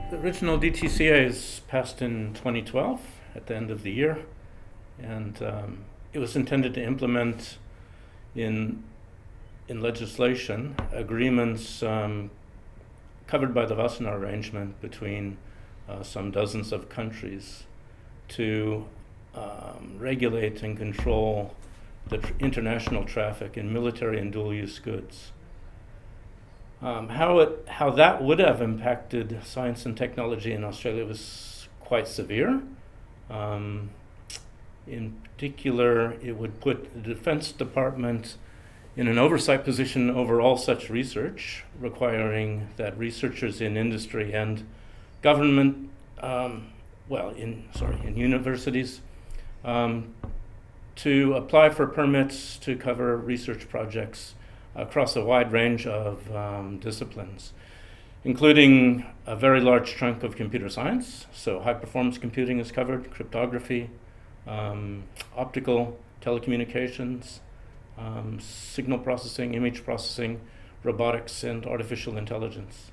The original DTCA is passed in 2012 at the end of the year, and it was intended to implement in legislation agreements covered by the Wassenaar Arrangement between some dozens of countries to regulate and control the international traffic in military and dual-use goods. How that would have impacted science and technology in Australia was quite severe. In particular, it would put the Defense Department in an oversight position over all such research, requiring that researchers in industry and government, in universities, to apply for permits to cover research projects across a wide range of disciplines, including a very large chunk of computer science. So high-performance computing is covered, cryptography, optical, telecommunications, signal processing, image processing, robotics, and artificial intelligence.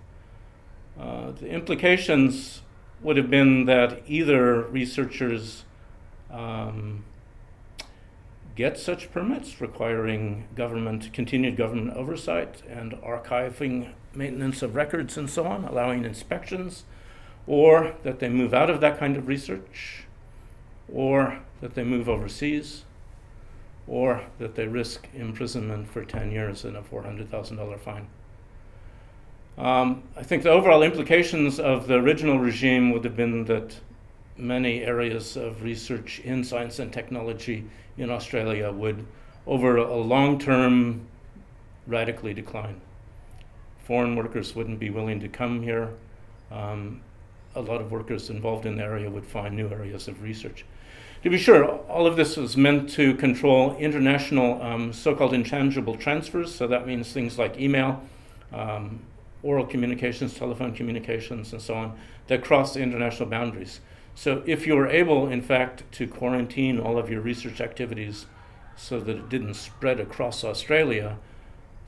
The implications would have been that either researchers get such permits requiring continued government oversight and archiving, maintenance of records and so on, allowing inspections, or that they move out of that kind of research, or that they move overseas, or that they risk imprisonment for 10 years and a $400,000 fine. I think the overall implications of the original regime would have been that many areas of research in science and technology in Australia would, over a long term, radically decline. Foreign workers wouldn't be willing to come here. A lot of workers involved in the area would find new areas of research. To be sure, all of this was meant to control international so-called intangible transfers, so that means things like email, oral communications, telephone communications, and so on, that cross the international boundaries. So if you were able, in fact, to quarantine all of your research activities so that it didn't spread across Australia,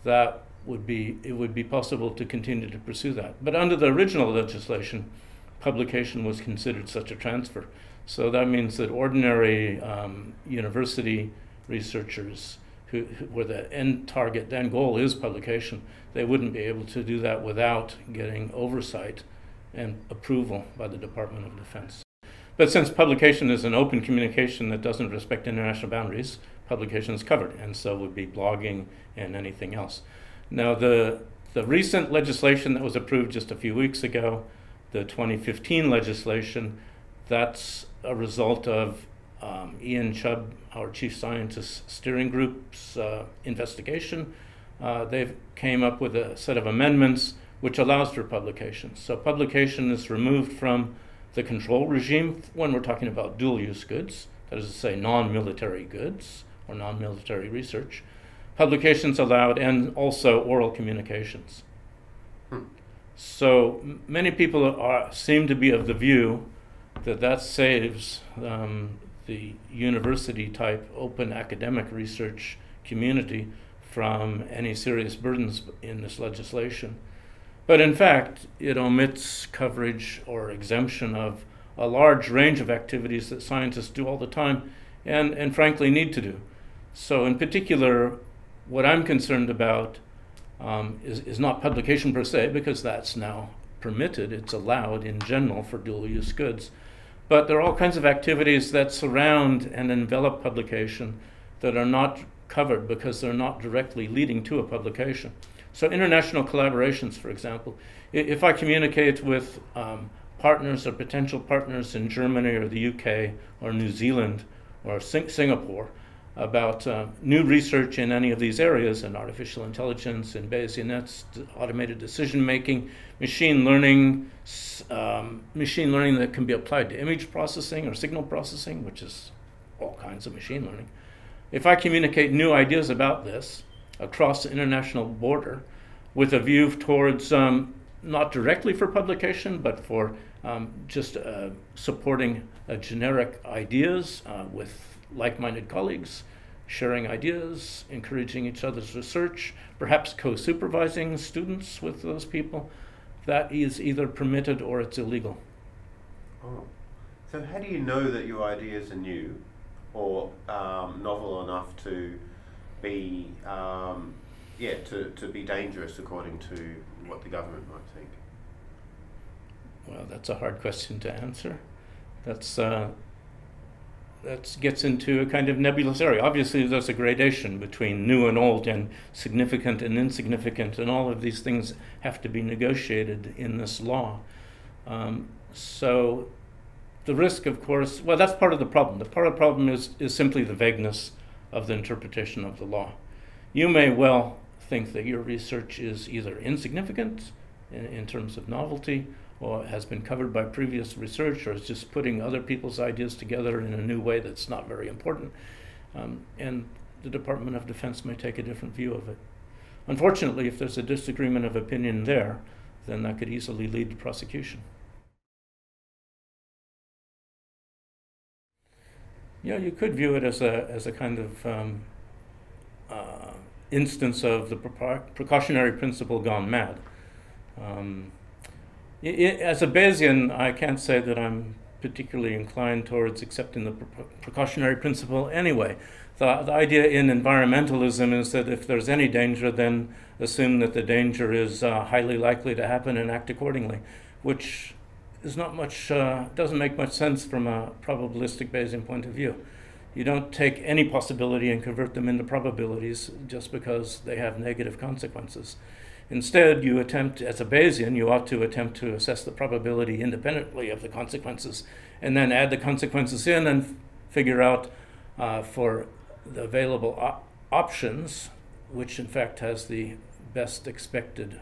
it would be possible to continue to pursue that. But under the original legislation, publication was considered such a transfer. So that means that ordinary university researchers where the end goal is publication, they wouldn't be able to do that without getting oversight and approval by the Department of Defense. But since publication is an open communication that doesn't respect international boundaries, publication is covered, and so would be blogging and anything else. Now, the recent legislation that was approved just a few weeks ago, the 2015 legislation, that's a result of Ian Chubb, our chief scientist steering group's investigation. They've came up with a set of amendments which allows for publication. So publication is removed from the control regime when we're talking about dual-use goods, that is to say non-military goods or non-military research. Publications allowed, and also oral communications. So many people seem to be of the view that saves the university-type open academic research community from any serious burdens in this legislation. But in fact, it omits coverage or exemption of a large range of activities that scientists do all the time and frankly need to do. So in particular, what I'm concerned about is not publication per se, because that's now permitted, it's allowed in general for dual-use goods. But there are all kinds of activities that surround and envelop publication that are not covered because they're not directly leading to a publication. So international collaborations, for example, if I communicate with partners or potential partners in Germany or the UK or New Zealand or Singapore about new research in any of these areas, in artificial intelligence, in Bayesian nets, automated decision-making, machine learning that can be applied to image processing or signal processing, which is all kinds of machine learning. If I communicate new ideas about this across the international border with a view towards not directly for publication, but for just supporting generic ideas with like-minded colleagues, sharing ideas, encouraging each other's research, perhaps co-supervising students with those people, that is either permitted or it's illegal. Oh. So how do you know that your ideas are new or novel enough to be, to be dangerous according to what the government might think? Well, that's a hard question to answer. That gets into a kind of nebulous area. Obviously, there's a gradation between new and old and significant and insignificant, and all of these things have to be negotiated in this law. So the risk, of course, well, that's part of the problem. The part of the problem is simply the vagueness of the interpretation of the law. You may well think that your research is either insignificant in terms of novelty, or has been covered by previous research, or is just putting other people's ideas together in a new way that's not very important. And the Department of Defense may take a different view of it. Unfortunately, if there's a disagreement of opinion there, then that could easily lead to prosecution. Yeah, you could view it as a kind of instance of the precautionary principle gone mad. As a Bayesian, I can't say that I'm particularly inclined towards accepting the precautionary principle anyway. The idea in environmentalism is that if there's any danger, then assume that the danger is highly likely to happen and act accordingly, which is not much, doesn't make much sense from a probabilistic Bayesian point of view. You don't take any possibility and convert them into probabilities just because they have negative consequences. Instead, you attempt, as a Bayesian, you ought to attempt to assess the probability independently of the consequences, and then add the consequences in and figure out for the available options, which in fact has the best expected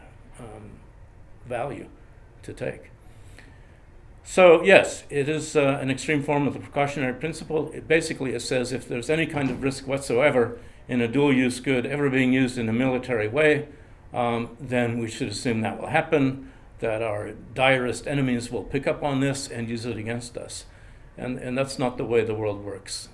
value to take. So yes, it is an extreme form of the precautionary principle. It basically says if there's any kind of risk whatsoever in a dual-use good ever being used in a military way, then we should assume that will happen, that our direst enemies will pick up on this and use it against us. And that's not the way the world works.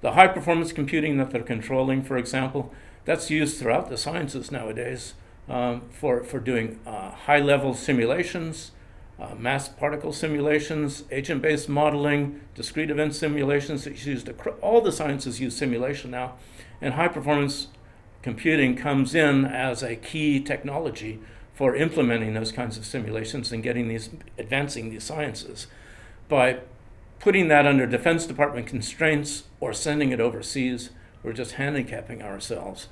The high-performance computing that they're controlling, for example, that's used throughout the sciences nowadays for doing high-level simulations, mass particle simulations, agent-based modeling, discrete event simulations. It's used all the sciences use simulation now, and high-performance computing comes in as a key technology for implementing those kinds of simulations and advancing these sciences. By putting that under Defense Department constraints or sending it overseas, we're just handicapping ourselves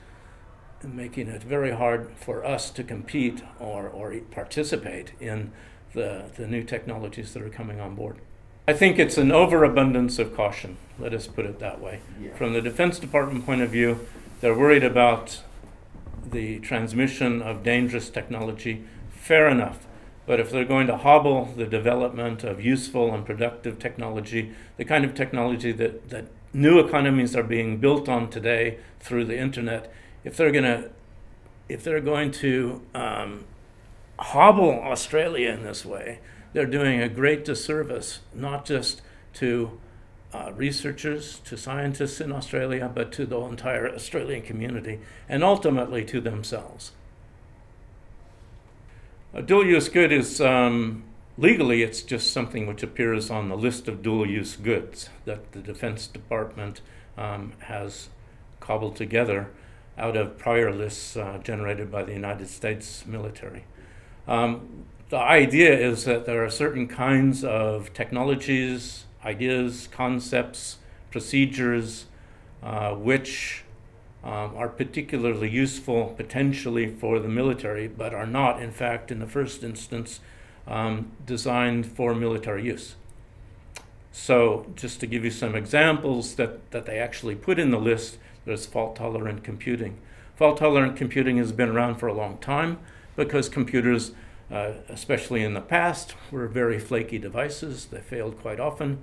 and making it very hard for us to compete or participate in the new technologies that are coming on board. I think it's an overabundance of caution, let us put it that way. Yeah. From the Defense Department point of view, they're worried about the transmission of dangerous technology. Fair enough. But if they're going to hobble the development of useful and productive technology, the kind of technology that new economies are being built on today through the internet, if they're going to hobble Australia in this way, they're doing a great disservice, not just to researchers, to scientists in Australia, but to the entire Australian community, and ultimately to themselves. A dual-use good is, legally, it's just something which appears on the list of dual-use goods that the Defense Department has cobbled together out of prior lists generated by the United States military. The idea is that there are certain kinds of technologies, ideas, concepts, procedures, which are particularly useful potentially for the military, but are not, in fact, in the first instance, designed for military use. So just to give you some examples that they actually put in the list, there's fault-tolerant computing. Fault-tolerant computing has been around for a long time because computers, especially in the past, were very flaky devices. They failed quite often.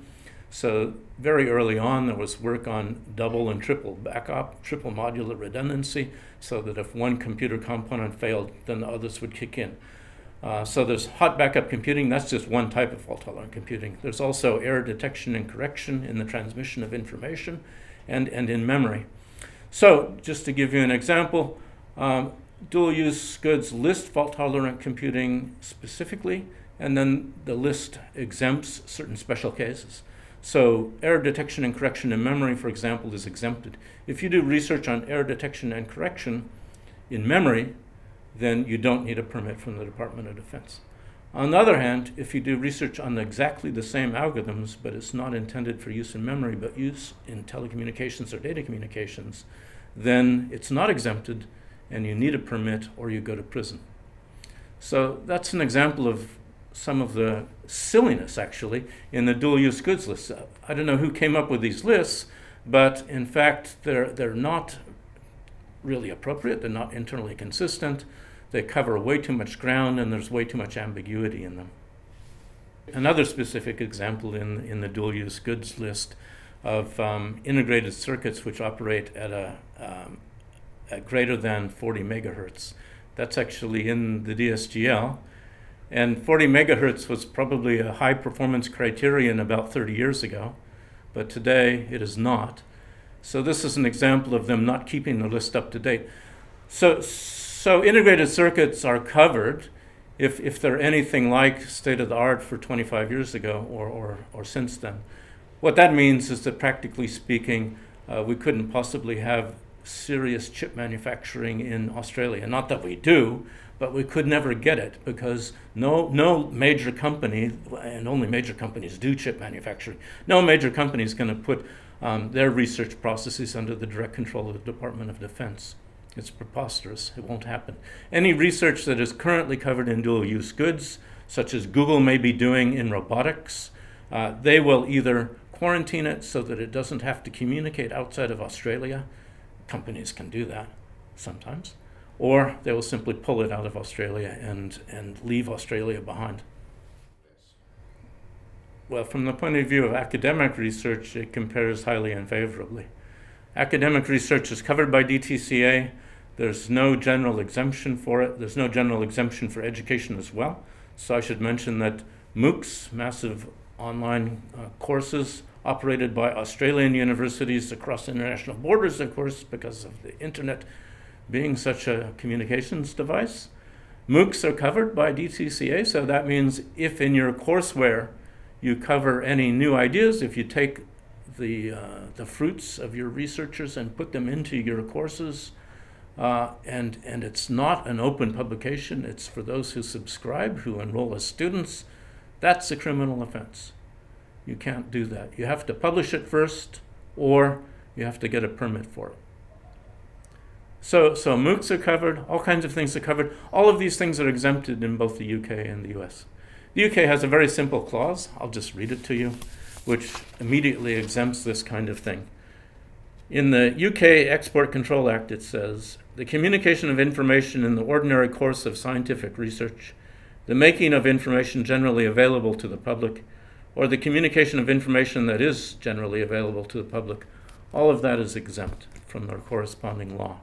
So very early on, there was work on double and triple backup, triple modular redundancy, so that if one computer component failed, then the others would kick in. So there's hot backup computing. That's just one type of fault-tolerant computing. There's also error detection and correction in the transmission of information and in memory. So just to give you an example, dual-use goods list fault-tolerant computing specifically, and then the list exempts certain special cases. So error detection and correction in memory, for example, is exempted. If you do research on error detection and correction in memory, then you don't need a permit from the Department of Defense. On the other hand, if you do research on exactly the same algorithms, but it's not intended for use in memory, but use in telecommunications or data communications, then it's not exempted, and you need a permit or you go to prison. So that's an example of some of the silliness, actually, in the dual-use goods list. I don't know who came up with these lists, but in fact, they're not really appropriate. They're not internally consistent. They cover way too much ground, and there's way too much ambiguity in them. Another specific example in the dual-use goods list of integrated circuits which operate at greater than 40 megahertz. That's actually in the DSGL. And 40 megahertz was probably a high performance criterion about 30 years ago, but today it is not. So this is an example of them not keeping the list up to date. So integrated circuits are covered if they're anything like state of the art for 25 years ago or since then. What that means is that practically speaking, we couldn't possibly have serious chip manufacturing in Australia. Not that we do, but we could never get it because no major company, and only major companies do chip manufacturing, no major company is going to put their research processes under the direct control of the Department of Defense. It's preposterous. It won't happen. Any research that is currently covered in dual-use goods, such as Google may be doing in robotics, they will either quarantine it so that it doesn't have to communicate outside of Australia. Companies can do that sometimes. Or they will simply pull it out of Australia and leave Australia behind. Well, from the point of view of academic research, it compares highly unfavorably. Academic research is covered by DTCA. There's no general exemption for it. There's no general exemption for education as well. So I should mention that MOOCs, massive online courses operated by Australian universities across international borders, of course, because of the internet being such a communications device. MOOCs are covered by DTCA, so that means if in your courseware you cover any new ideas, if you take the fruits of your researchers and put them into your courses, and it's not an open publication, it's for those who subscribe, who enroll as students, that's a criminal offense. You can't do that. You have to publish it first, or you have to get a permit for it. So MOOCs are covered, all kinds of things are covered. All of these things are exempted in both the UK and the US. The UK has a very simple clause, I'll just read it to you, which immediately exempts this kind of thing. In the UK Export Control Act, it says, the communication of information in the ordinary course of scientific research, the making of information generally available to the public, or the communication of information that is generally available to the public, all of that is exempt from their corresponding law.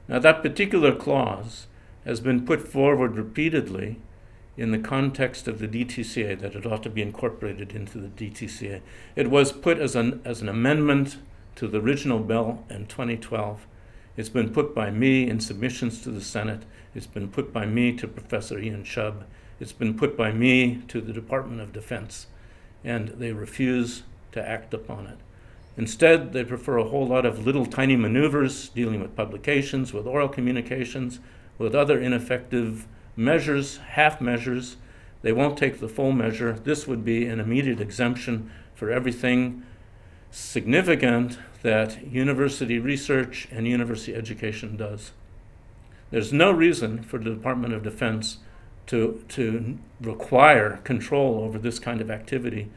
Now, that particular clause has been put forward repeatedly in the context of the DTCA, that it ought to be incorporated into the DTCA. It was put as an amendment to the original bill in 2012. It's been put by me in submissions to the Senate. It's been put by me to Professor Ian Chubb. It's been put by me to the Department of Defense, and they refuse to act upon it. Instead, they prefer a whole lot of little tiny maneuvers dealing with publications, with oral communications, with other ineffective measures, half measures. They won't take the full measure. This would be an immediate exemption for everything significant that university research and university education does. There's no reason for the Department of Defense to require control over this kind of activity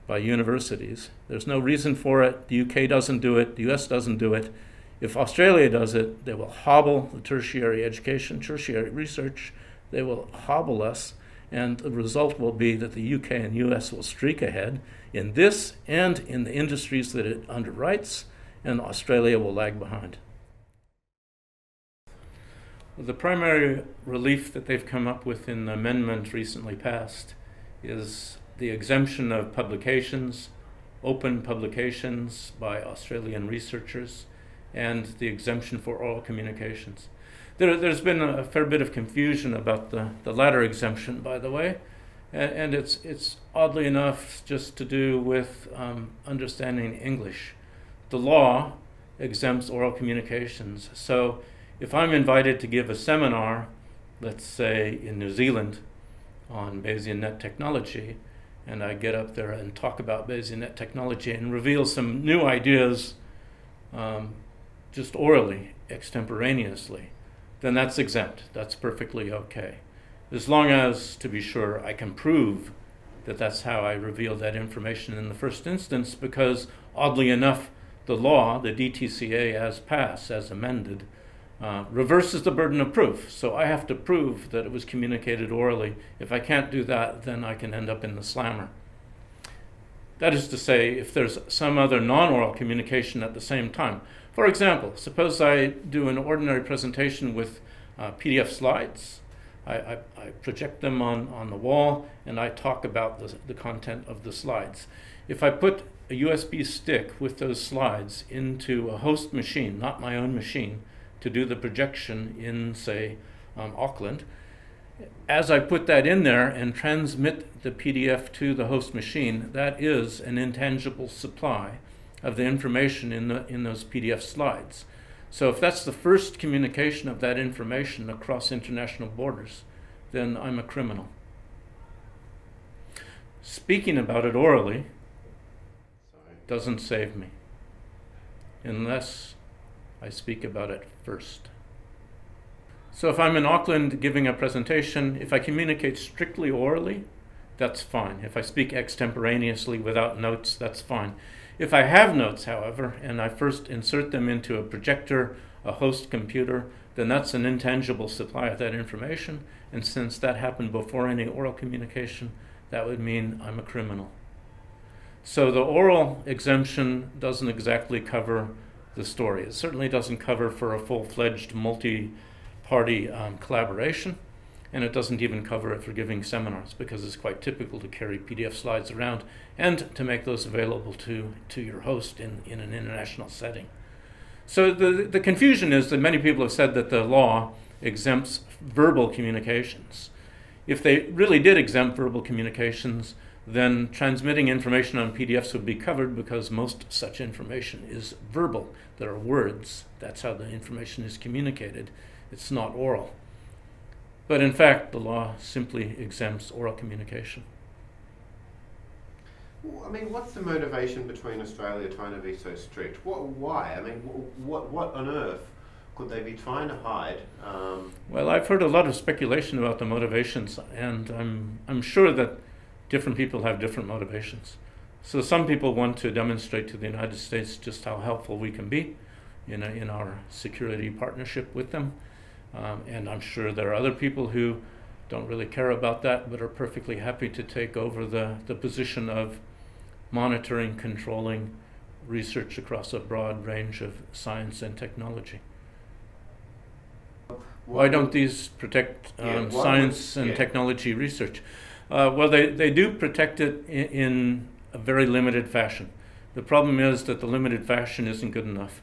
by universities. There's no reason for it. The UK doesn't do it. The US doesn't do it. If Australia does it, they will hobble the tertiary education, tertiary research. They will hobble us, and the result will be that the UK and US will streak ahead in this and in the industries that it underwrites, and Australia will lag behind. The primary relief that they've come up with in the amendment recently passed is the exemption of publications, open publications by Australian researchers, and the exemption for oral communications. There's been a fair bit of confusion about the latter exemption, by the way, and it's oddly enough just to do with understanding English. The law exempts oral communications. So if I'm invited to give a seminar, let's say in New Zealand, on Bayesian net technology, and I get up there and talk about Bayesian net technology and reveal some new ideas just orally, extemporaneously, then that's exempt. That's perfectly okay. As long as, to be sure, I can prove that that's how I revealed that information in the first instance, because oddly enough, the law, the DTCA as passed, as amended, reverses the burden of proof. So I have to prove that it was communicated orally. If I can't do that, then I can end up in the slammer. That is to say, if there's some other non-oral communication at the same time. For example, suppose I do an ordinary presentation with PDF slides. I project them on the wall, and I talk about the content of the slides. If I put a USB stick with those slides into a host machine, not my own machine, to do the projection in, say, Auckland, as I put that in there and transmit the PDF to the host machine, that is an intangible supply of the information in those PDF slides. So if that's the first communication of that information across international borders, then I'm a criminal. Speaking about it orally doesn't save me, unless I speak about it first. So if I'm in Auckland giving a presentation, if I communicate strictly orally, that's fine. If I speak extemporaneously without notes, that's fine. If I have notes, however, and I first insert them into a projector, a host computer, then that's an intangible supply of that information. And since that happened before any oral communication, that would mean I'm a criminal. So the oral exemption doesn't exactly cover the story. It certainly doesn't cover for a full-fledged multi-party collaboration, and it doesn't even cover it for giving seminars, because it's quite typical to carry PDF slides around and to make those available to your host in an international setting. So the confusion is that many people have said that the law exempts verbal communications. If they really did exempt verbal communications, then transmitting information on PDFs would be covered, because most such information is verbal. There are words. That's how the information is communicated. It's not oral. But in fact, the law simply exempts oral communication. Well, I mean, what's the motivation between Australia trying to be so strict? Why? I mean, what on earth could they be trying to hide? Well, I've heard a lot of speculation about the motivations, and I'm sure that different people have different motivations. So some people want to demonstrate to the United States just how helpful we can be in our security partnership with them. And I'm sure there are other people who don't really care about that, but are perfectly happy to take over the position of monitoring, controlling research across a broad range of science and technology. Why don't these protect science and technology research? Well, they do protect it in a very limited fashion. The problem is that the limited fashion isn't good enough.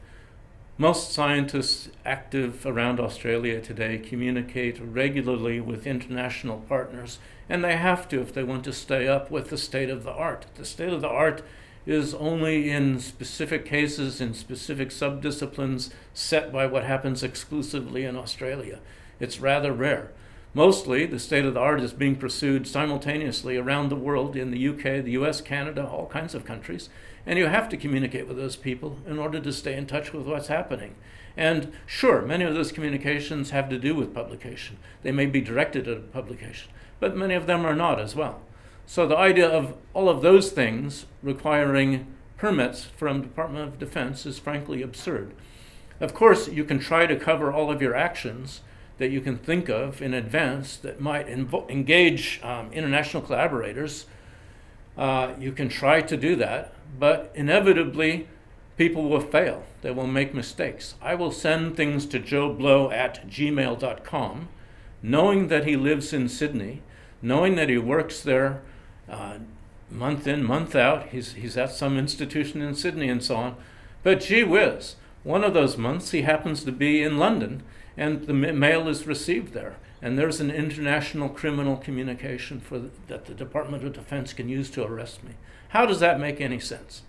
Most scientists active around Australia today communicate regularly with international partners, and they have to if they want to stay up with the state of the art. The state of the art is only in specific cases, in specific subdisciplines, set by what happens exclusively in Australia. It's rather rare. Mostly, the state of the art is being pursued simultaneously around the world, in the UK, the US, Canada, all kinds of countries. And you have to communicate with those people in order to stay in touch with what's happening. And sure, many of those communications have to do with publication. They may be directed at a publication, but many of them are not as well. So the idea of all of those things requiring permits from Department of Defense is frankly absurd. Of course, you can try to cover all of your actions that you can think of in advance that might engage international collaborators. You can try to do that, but inevitably people will fail. They will make mistakes. I will send things to joeblow@gmail.com, knowing that he lives in Sydney, knowing that he works there month in, month out. He's at some institution in Sydney and so on. But gee whiz, One of those months he happens to be in London, and the mail is received there. And there's an international criminal communication that the Department of Defense can use to arrest me. How does that make any sense?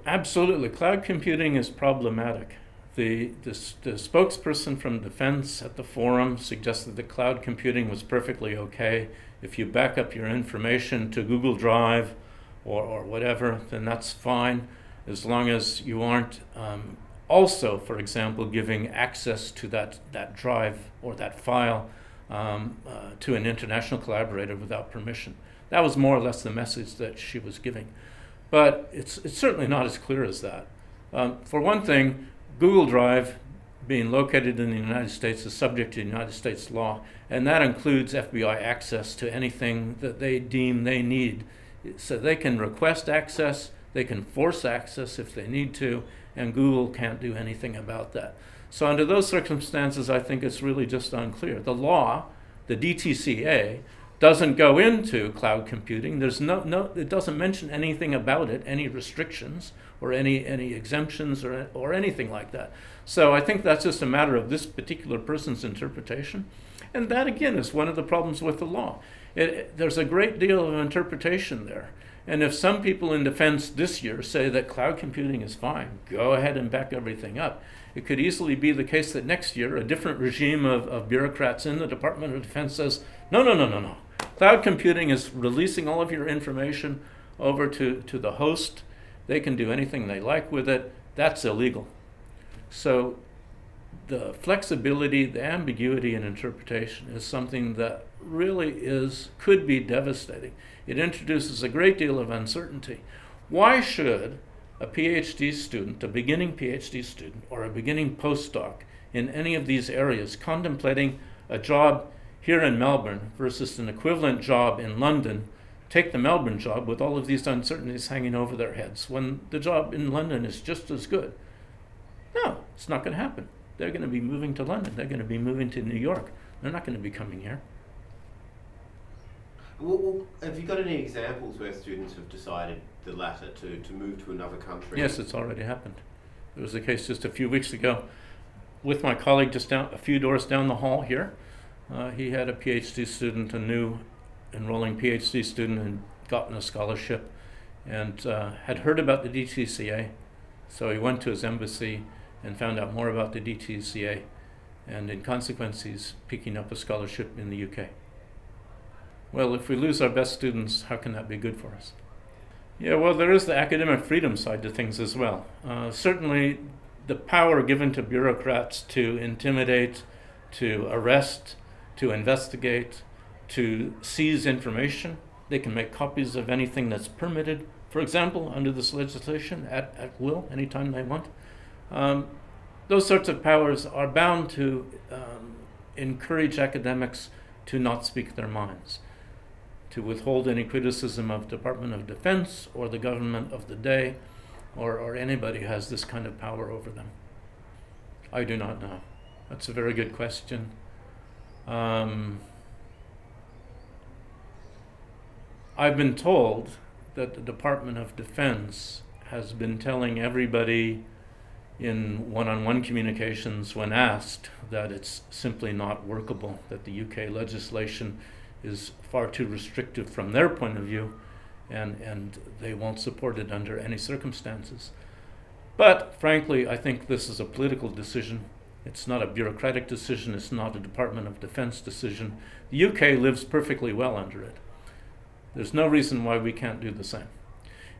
Absolutely. Cloud computing is problematic. The spokesperson from Defense at the forum suggested that cloud computing was perfectly okay. If you back up your information to Google Drive or whatever, then that's fine, as long as you aren't also, for example, giving access to that drive or that file to an international collaborator without permission. That was more or less the message that she was giving. But it's certainly not as clear as that. For one thing, Google Drive, being located in the United States, is subject to United States law, and that includes FBI access to anything that they deem they need. So they can request access, they can force access if they need to, and Google can't do anything about that. So under those circumstances, I think it's really just unclear. The law, the DTCA, doesn't go into cloud computing. There's it doesn't mention anything about it, any restrictions or any exemptions or anything like that. So I think that's just a matter of this particular person's interpretation. And that, again, is one of the problems with the law. There's a great deal of interpretation there. And if some people in defense this year say that cloud computing is fine, go ahead and back everything up. It could easily be the case that next year a different regime of bureaucrats in the Department of Defense says, no, no, no, no, no. Cloud computing is releasing all of your information over to the host. They can do anything they like with it. That's illegal. So the flexibility, the ambiguity in interpretation is something that really could be devastating. It introduces a great deal of uncertainty. Why should a PhD student, a beginning PhD student, or a beginning postdoc in any of these areas contemplating a job here in Melbourne versus an equivalent job in London, take the Melbourne job with all of these uncertainties hanging over their heads when the job in London is just as good? No, it's not going to happen. They're going to be moving to London. They're going to be moving to New York. They're not going to be coming here. Well, have you got any examples where students have decided the latter, to move to another country? Yes, it's already happened. There was a case just a few weeks ago with my colleague just a few doors down the hall here. He had a PhD student, a new enrolling PhD student, and gotten a scholarship and had heard about the DTCA. So he went to his embassy and found out more about the DTCA, and in consequence he's picking up a scholarship in the UK. Well, if we lose our best students, how can that be good for us? Yeah, well, there is the academic freedom side to things as well. Certainly the power given to bureaucrats to intimidate, to arrest, to investigate, to seize information. They can make copies of anything that's permitted, for example, under this legislation, at will, anytime they want. Those sorts of powers are bound to encourage academics to not speak their minds, to withhold any criticism of Department of Defense or the government of the day, or anybody who has this kind of power over them. I do not know. That's a very good question. I've been told that the Department of Defense has been telling everybody in one-on-one communications when asked that it's simply not workable, that the UK legislation is far too restrictive from their point of view, and they won't support it under any circumstances. But frankly, I think this is a political decision. It's not a bureaucratic decision. It's not a Department of Defense decision. The UK lives perfectly well under it. There's no reason why we can't do the same.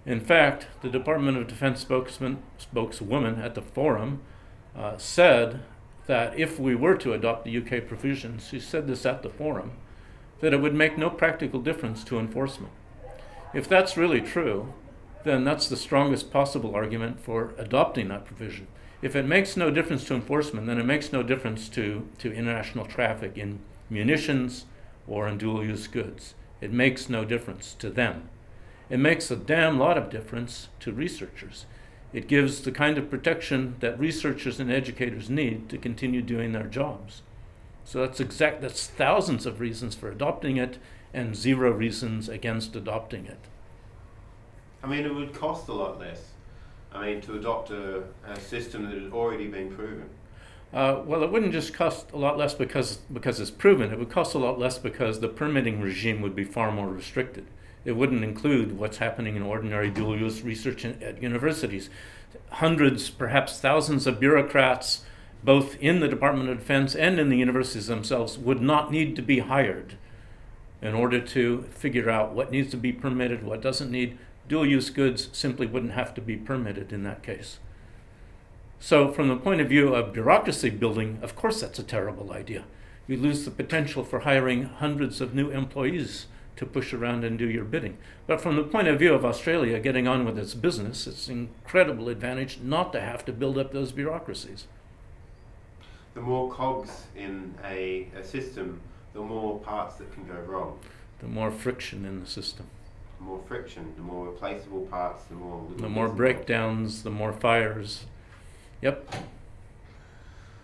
In fact, the Department of Defense spokeswoman at the forum said that if we were to adopt the UK provisions, she said this at the forum, that it would make no practical difference to enforcement. If that's really true, then that's the strongest possible argument for adopting that provision. If it makes no difference to enforcement, then it makes no difference to international traffic in munitions or in dual-use goods. It makes no difference to them. It makes a damn lot of difference to researchers. It gives the kind of protection that researchers and educators need to continue doing their jobs. So that's thousands of reasons for adopting it and 0 reasons against adopting it. I mean, it would cost a lot less I mean, to adopt a system that had already been proven? Well, it wouldn't just cost a lot less because it's proven. It would cost a lot less because the permitting regime would be far more restricted. It wouldn't include what's happening in ordinary dual-use research at universities. Hundreds, perhaps thousands of bureaucrats, both in the Department of Defense and in the universities themselves, would not need to be hired in order to figure out what needs to be permitted, what doesn't need. Dual-use goods simply wouldn't have to be permitted in that case. So from the point of view of bureaucracy building, of course that's a terrible idea. You lose the potential for hiring hundreds of new employees to push around and do your bidding. But from the point of view of Australia getting on with its business, it's an incredible advantage not to have to build up those bureaucracies. The more cogs in a system, the more parts that can go wrong. The more friction in the system. The more friction, the more replaceable parts, the more breakdowns, the more fires. Yep.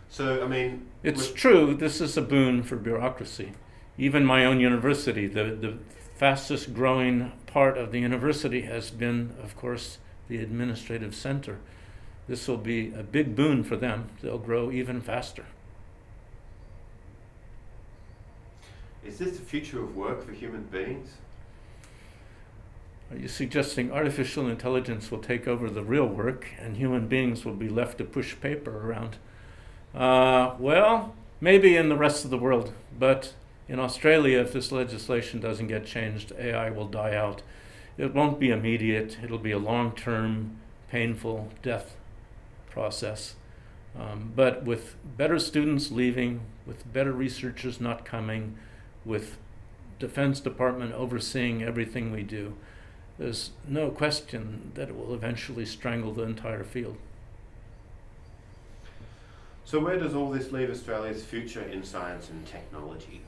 So, I mean... It's true, this is a boon for bureaucracy. Even my own university, the fastest growing part of the university has been, of course, the administrative center. This will be a big boon for them. They'll grow even faster. Is this the future of work for human beings? Are you suggesting artificial intelligence will take over the real work and human beings will be left to push paper around? Well, maybe in the rest of the world, but in Australia, if this legislation doesn't get changed, AI will die out. It won't be immediate. It'll be a long-term, painful death process. But with better students leaving, with better researchers not coming, with Defense Department overseeing everything we do, there's no question that it will eventually strangle the entire field. So where does all this leave Australia's future in science and technology?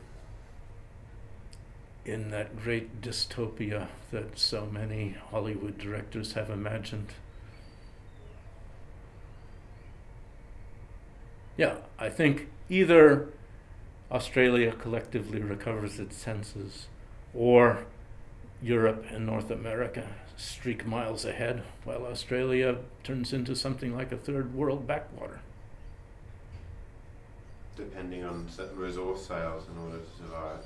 In that great dystopia that so many Hollywood directors have imagined. Yeah, I think either Australia collectively recovers its senses, or Europe and North America streak miles ahead, while Australia turns into something like a third world backwater. Depending on resource sales in order to survive.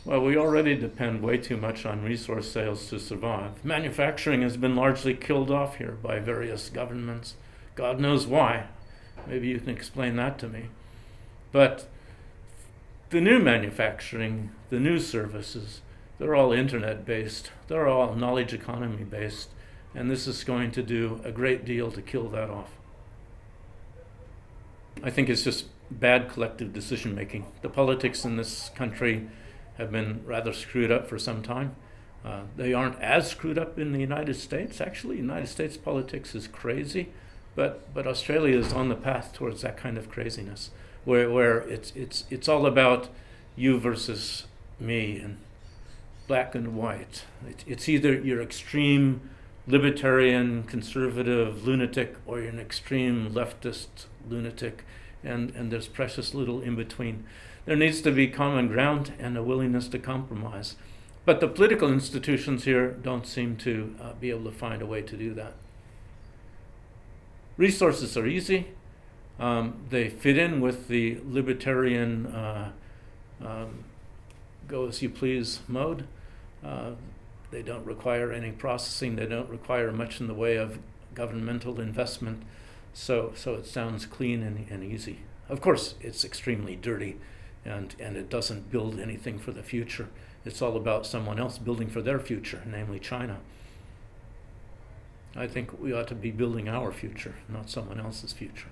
Well, we already depend way too much on resource sales to survive. Manufacturing has been largely killed off here by various governments. God knows why. Maybe you can explain that to me. But the new manufacturing, the new services, they're all internet-based. They're all knowledge economy-based. And this is going to do a great deal to kill that off. I think it's just bad collective decision-making. The politics in this country have been rather screwed up for some time. They aren't as screwed up in the United States. Actually, United States politics is crazy, but Australia is on the path towards that kind of craziness, where it's all about you versus me and black and white. It's either you're extreme libertarian, conservative, lunatic, or you're an extreme leftist lunatic, and there's precious little in between. There needs to be common ground and a willingness to compromise. But the political institutions here don't seem to be able to find a way to do that. Resources are easy. They fit in with the libertarian go-as-you-please mode. They don't require any processing. They don't require much in the way of governmental investment. So it sounds clean and easy. Of course, it's extremely dirty, and it doesn't build anything for the future. It's all about someone else building for their future, namely China. I think we ought to be building our future, not someone else's future.